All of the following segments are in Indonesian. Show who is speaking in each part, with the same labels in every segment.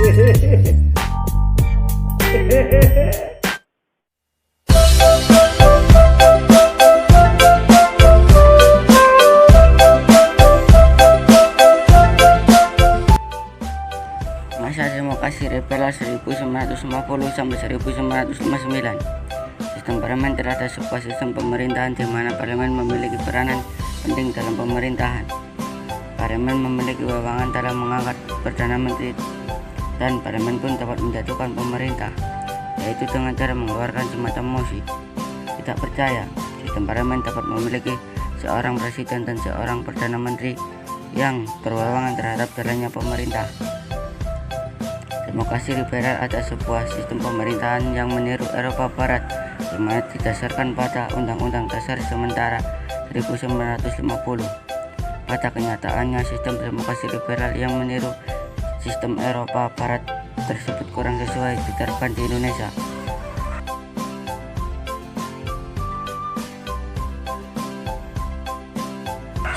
Speaker 1: Masa demokrasi Revela 1950 sampai 1959. Sistem parlementer adalah sebuah sistem pemerintahan di mana parlemen memiliki peranan penting dalam pemerintahan. Parlemen memiliki wewenang dalam mengangkat perdana menteri dan parlemen pun dapat menjatuhkan pemerintah, yaitu dengan cara mengeluarkan semacam mosi. Tidak percaya, sistem parlemen dapat memiliki seorang presiden dan seorang perdana menteri yang berwewenang terhadap jalannya pemerintah. Demokrasi liberal adalah sebuah sistem pemerintahan yang meniru Eropa Barat, di mana didasarkan pada Undang-Undang Dasar Sementara 1950. Pada kenyataannya, sistem demokrasi liberal yang meniru sistem Eropa Barat tersebut kurang sesuai diterapkan di Indonesia.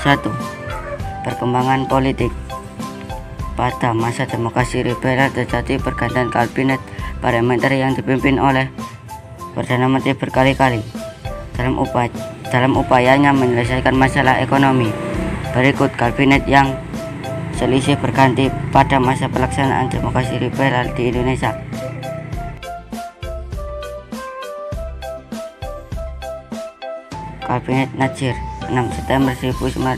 Speaker 1: Satu, perkembangan politik. Pada masa demokrasi liberal terjadi pergantian kabinet parlementer yang dipimpin oleh Perdana Menteri berkali-kali dalam upayanya menyelesaikan masalah ekonomi. Berikut kabinet yang selisih berganti pada masa pelaksanaan demokrasi liberal di Indonesia. Kabinet Natsir 6 September 1950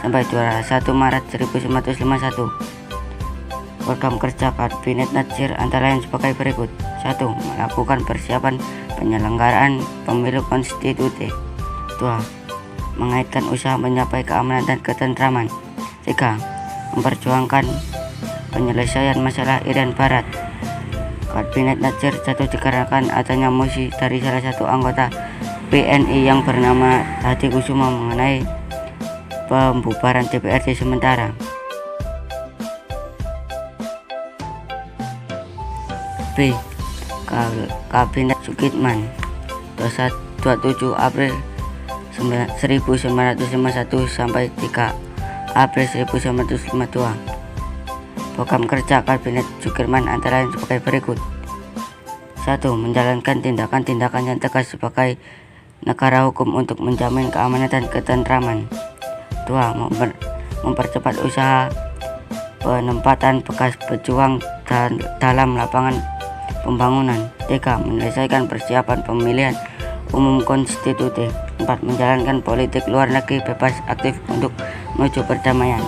Speaker 1: sampai 21 Maret 1951. Program kerja Kabinet Natsir antara lain sebagai berikut. 1. Melakukan persiapan penyelenggaraan pemilu konstitusi. 2. Mengaitkan usaha mencapai keamanan dan ketentraman. 3. Memperjuangkan penyelesaian masalah Irian Barat. Kabinet Natsir jatuh dikarenakan adanya mosi dari salah satu anggota PNI yang bernama Hadi Kusuma mengenai pembubaran DPRD sementara. B. Kabinet Sukitman 27 April 1951 sampai 3 April 1952. Program kerja Kabinet Sukirman antara lain sebagai berikut. 1. Menjalankan tindakan-tindakan yang tegas sebagai negara hukum untuk menjamin keamanan dan ketentraman. 2. Mempercepat usaha penempatan bekas pejuang dalam lapangan pembangunan. 3. Menyelesaikan persiapan pemilihan umum konstitusi. 4. Menjalankan politik luar negeri bebas aktif untuk menuju perdamaian.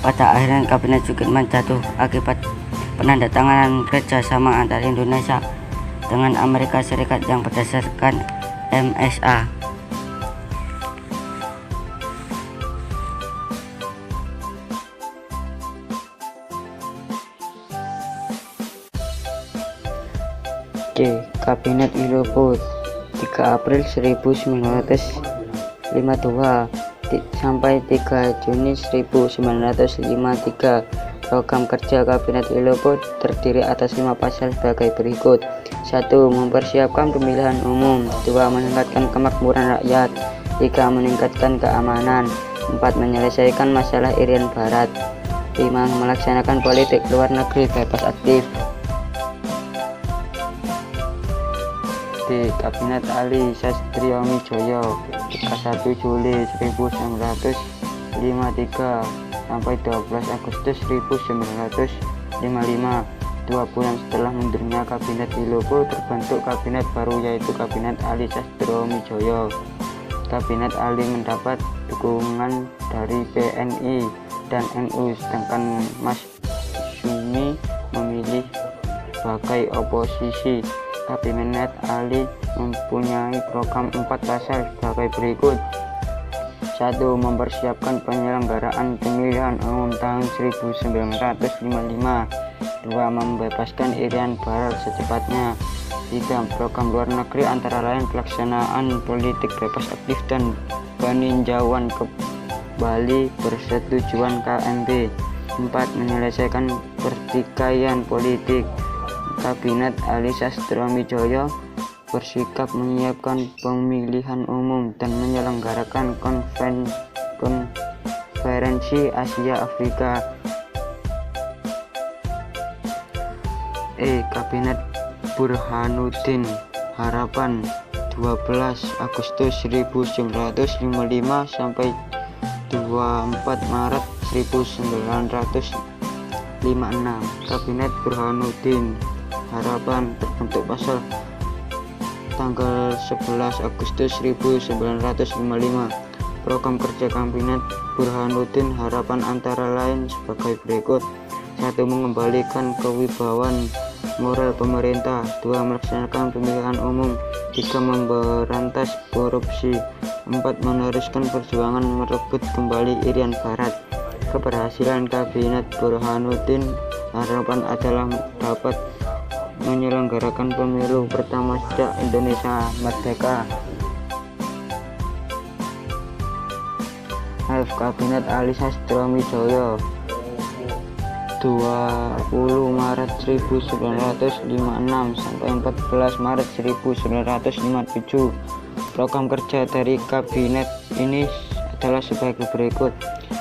Speaker 1: Pada akhirnya Kabinet Sukirman jatuh akibat penandatanganan kerjasama antara Indonesia dengan Amerika Serikat yang berdasarkan MSA. C. Kabinet Iloput 3 April 1952 sampai 3 Juni 1953. Program kerja Kabinet Iloput terdiri atas 5 pasal sebagai berikut. 1. Mempersiapkan pemilihan umum. 2. Meningkatkan kemakmuran rakyat. 3. Meningkatkan keamanan. 4. Menyelesaikan masalah Irian Barat. 5. Melaksanakan politik luar negeri bebas aktif. D. Kabinet Ali Sastronidjoyo 1 Juli 1953 sampai 12 Agustus 1955. 2 bulan setelah mundurnya Kabinet Iloput, terbentuk kabinet baru yaitu Kabinet Ali Sastronidjoyo. Kabinet Ali mendapat dukungan dari PNI dan NU, sedangkan Mas Sumi memilih sebagai oposisi. Kabinet Ali mempunyai program 4 pasal sebagai berikut. 1. Mempersiapkan penyelenggaraan pemilihan umum tahun 1955. 2. Membebaskan Irian Barat secepatnya. 3. Program luar negeri antara lain pelaksanaan politik bebas aktif dan peninjauan kembali persetujuan KMB. 4. Menyelesaikan pertikaian politik. Kabinet Ali Sastronidjoyo bersikap menyiapkan pemilihan umum dan menyelenggarakan konferensi Asia Afrika.
Speaker 2: Kabinet Burhanuddin Harapan 12 Agustus 1955 sampai 24 Maret 1956. Kabinet Burhanuddin Harapan terbentuk pasal tanggal 11 Agustus 1955. Program kerja Kabinet Burhanuddin Harapan antara lain sebagai berikut: 1. Mengembalikan kewibawaan moral pemerintah. 2. Melaksanakan pemilihan umum. 3. Memberantas korupsi. 4. Meneruskan perjuangan merebut kembali Irian Barat. Keberhasilan Kabinet Burhanuddin Harapan adalah dapat menyelenggarakan pemilu pertama sejak Indonesia merdeka. Kabinet Ali Sastroamidjojo 20 Maret 1956 sampai 14 Maret 1957. Program kerja dari kabinet ini adalah sebagai berikut: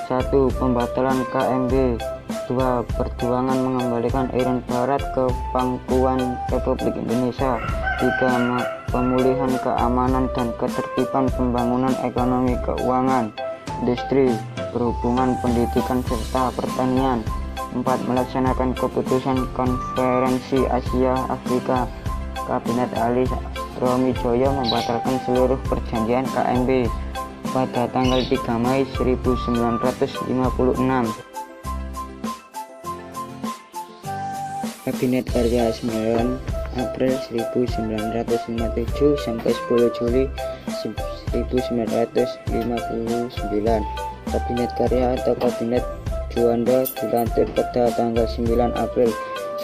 Speaker 2: 1. Pembatalan KMB. 2. Perjuangan mengembalikan Irian Barat ke pangkuan Republik Indonesia. 3. Pemulihan keamanan dan ketertiban, pembangunan ekonomi, keuangan, industri, perhubungan, pendidikan, serta pertanian. 4. Melaksanakan keputusan Konferensi Asia Afrika. Kabinet Ali Sastroamidjojo membatalkan seluruh perjanjian KMB pada tanggal 3 Mei 1956. Kabinet Karya 9 April 1957 sampai 10 Juli 1959. Kabinet Karya atau Kabinet Juanda dilantik pada tanggal 9 April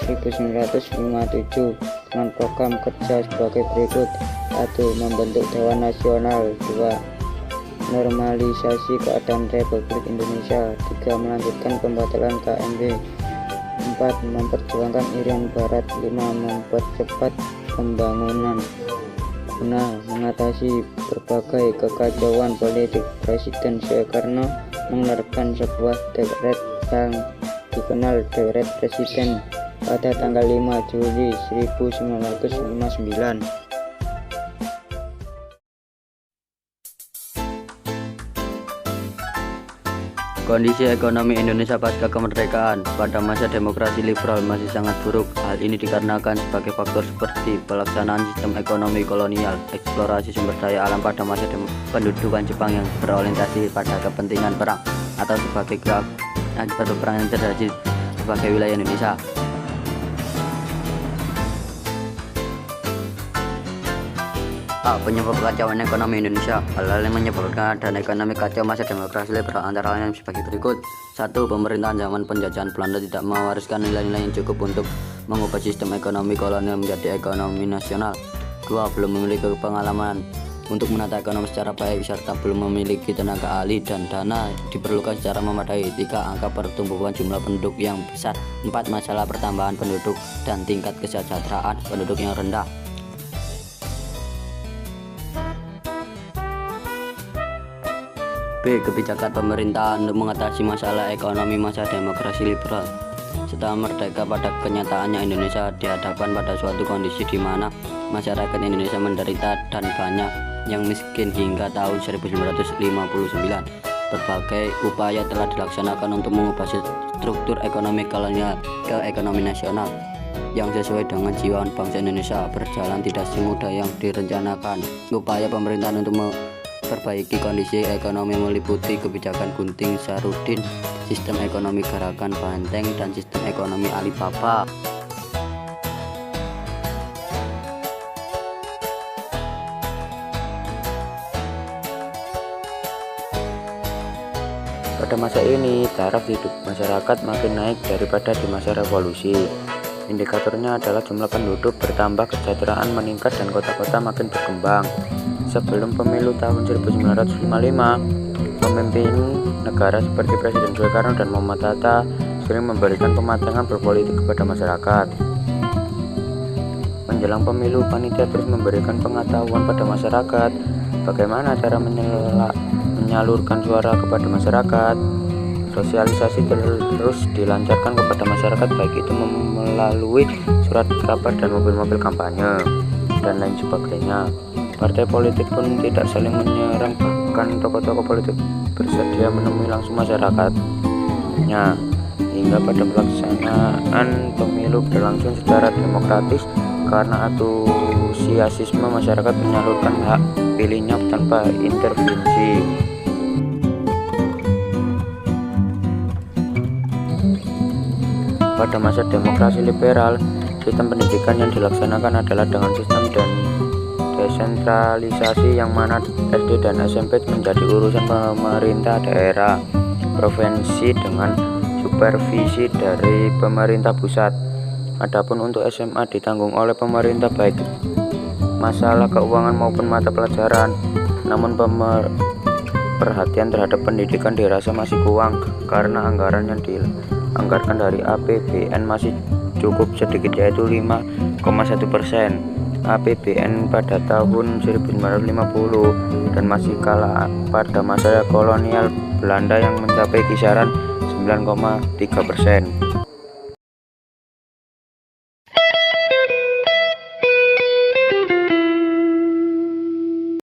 Speaker 2: 1957 dengan program kerja sebagai berikut: 1. Membentuk Dewan Nasional. 2. Normalisasi keadaan Republik Indonesia. 3. Melanjutkan pembatalan KMB. 4. Memperjuangkan Irian Barat. 5. Mempercepat pembangunan guna mengatasi berbagai kekacauan politik. Presiden Soekarno mengeluarkan sebuah dekret yang dikenal Dekret Presiden pada tanggal 5 Juli 1959.
Speaker 3: Kondisi ekonomi Indonesia pasca kemerdekaan pada masa demokrasi liberal masih sangat buruk. Hal ini dikarenakan sebagai faktor seperti pelaksanaan sistem ekonomi kolonial, eksplorasi sumber daya alam pada masa pendudukan Jepang yang berorientasi pada kepentingan perang atau sebagai akibat perang yang terjadi sebagai wilayah Indonesia. Penyebab kekacauan ekonomi Indonesia. Hal-hal yang menyebabkan keadaan ekonomi kacau masa demokrasi liberal antara lain sebagai berikut: 1. Pemerintahan zaman penjajahan Belanda tidak mewariskan nilai-nilai yang cukup untuk mengubah sistem ekonomi kolonial menjadi ekonomi nasional. 2. Belum memiliki pengalaman untuk menata ekonomi secara baik serta belum memiliki tenaga ahli dan dana diperlukan secara memadai. 3. Angka pertumbuhan jumlah penduduk yang besar. 4. Masalah pertambahan penduduk dan tingkat kesejahteraan penduduk yang rendah. B. Kebijakan pemerintah untuk mengatasi masalah ekonomi masa demokrasi liberal. Setelah merdeka, pada kenyataannya Indonesia dihadapkan pada suatu kondisi di mana masyarakat Indonesia menderita dan banyak yang miskin hingga tahun 1959. Berbagai upaya telah dilaksanakan untuk mengubah struktur ekonomi kolonial ke ekonomi nasional yang sesuai dengan jiwa bangsa Indonesia. Berjalan tidak semudah yang direncanakan. Upaya pemerintahan untuk memperbaiki kondisi ekonomi meliputi kebijakan Gunting Sarudin, sistem ekonomi Gerakan Banteng, dan sistem ekonomi Alibaba.
Speaker 2: Pada masa ini, taraf hidup masyarakat makin naik daripada di masa revolusi. Indikatornya adalah jumlah penduduk bertambah, kesejahteraan meningkat, dan kota-kota makin berkembang. Sebelum pemilu tahun 1955, pemimpin negara seperti Presiden Soekarno dan Muhammad Hatta sering memberikan pematangan berpolitik kepada masyarakat. Menjelang pemilu, panitia terus memberikan pengetahuan pada masyarakat bagaimana cara menyalurkan suara kepada masyarakat. Sosialisasi terus dilancarkan kepada masyarakat, baik itu melalui surat kabar dan mobil-mobil kampanye dan lain sebagainya. Partai politik pun tidak saling menyerang, bahkan tokoh-tokoh politik bersedia menemui langsung masyarakatnya, hingga pada pelaksanaan pemilu berlangsung secara demokratis karena antusiasme masyarakat menyalurkan hak pilihnya tanpa intervensi. Pada masa demokrasi liberal, sistem pendidikan yang dilaksanakan adalah dengan sistem dan desentralisasi, yang mana SD dan SMP menjadi urusan pemerintah daerah provinsi dengan supervisi dari pemerintah pusat. Adapun untuk SMA ditanggung oleh pemerintah, baik masalah keuangan maupun mata pelajaran. Namun perhatian terhadap pendidikan dirasa masih kurang karena anggaran yang dianggarkan dari APBN masih cukup sedikit, yaitu 5,1% APBN pada tahun 1950, dan masih kalah pada masa kolonial Belanda yang mencapai kisaran 9,3%.